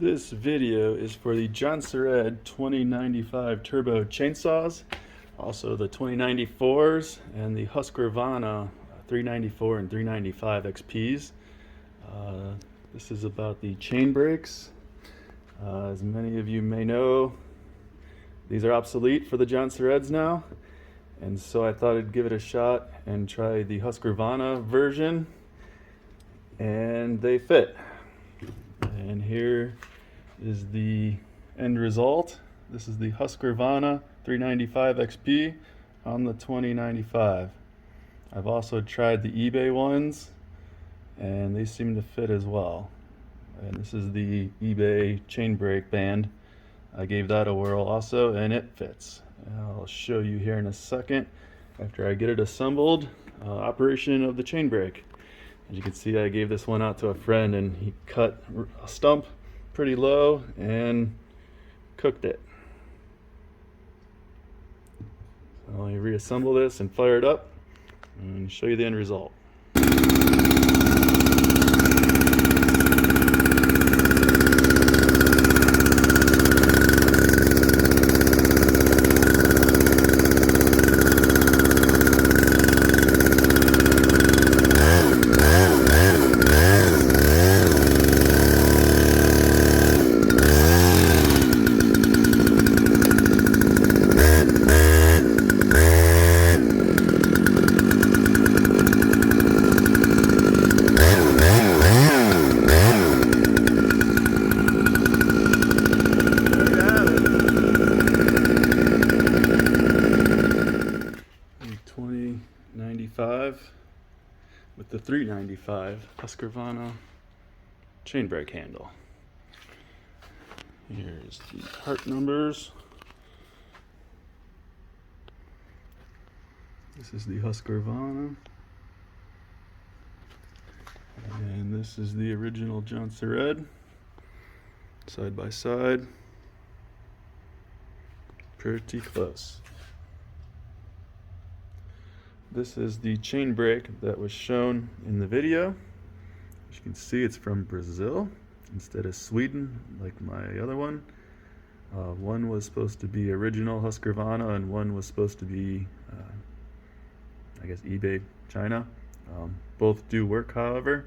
This video is for the Jonsered 2095 turbo chainsaws, also the 2094s and the Husqvarna 394 and 395 XPs. This is about the chain brakes. As many of you may know, these are obsolete for the Jonsereds now, and so I thought I'd give it a shot and try the Husqvarna version, and they fit. And here is the end result. This is the Husqvarna 395 XP on the 2095. I've also tried the eBay ones, and they seem to fit as well. And this is the eBay chain brake band. I gave that a whirl also, and it fits. I'll show you here in a second after I get it assembled, operation of the chain brake. As you can see, I gave this one out to a friend, and he cut a stump pretty low and cooked it. So I'll reassemble this and fire it up and show you the end result. With the 395 Husqvarna chain brake handle. Here's the part numbers. This is the Husqvarna, and this is the original Jonsered, side by side, pretty close. This is the chain brake that was shown in the video. As you can see, it's from Brazil instead of Sweden like my other one. One was supposed to be original Husqvarna, and one was supposed to be, I guess, eBay China. Both do work, however,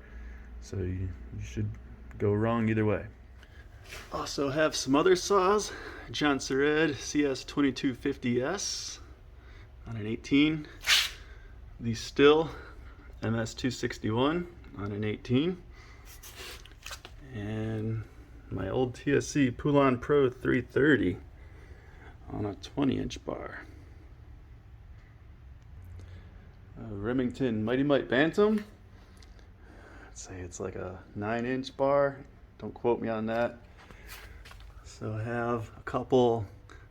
so you should go wrong either way. Also have some other saws. Jonsered CS2250S on an 18. The Stihl MS261 on an 18, and my old TSC Poulan Pro 330 on a 20-inch bar. Remington Mighty Might Bantam. I'd say it's like a 9-inch bar. Don't quote me on that. So I have a couple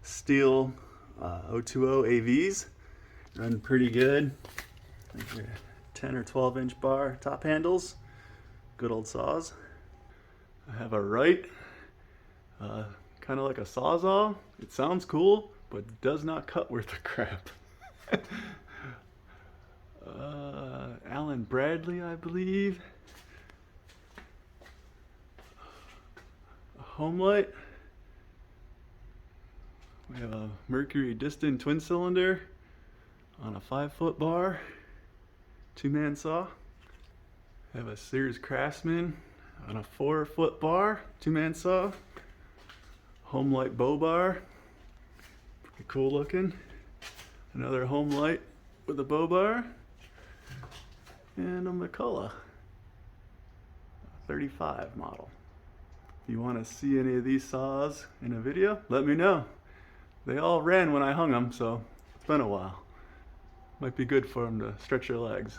Stihl 020 AVs. Run pretty good. 10 or 12-inch bar top handles, good old saws. I have a Wright, kind of like a Sawzall. It sounds cool, but does not cut worth a crap. Allen Bradley, I believe. A Homelight. We have a Mercury Diston twin cylinder on a 5-foot bar. 2-man saw. I have a Sears Craftsman on a 4-foot bar, 2-man saw. Homelight bow bar, pretty cool looking. Another Homelight with a bow bar, and a McCulloch 35 model. If you want to see any of these saws in a video, let me know. They all ran when I hung them, so it's been a while. Might be good for them to stretch your legs.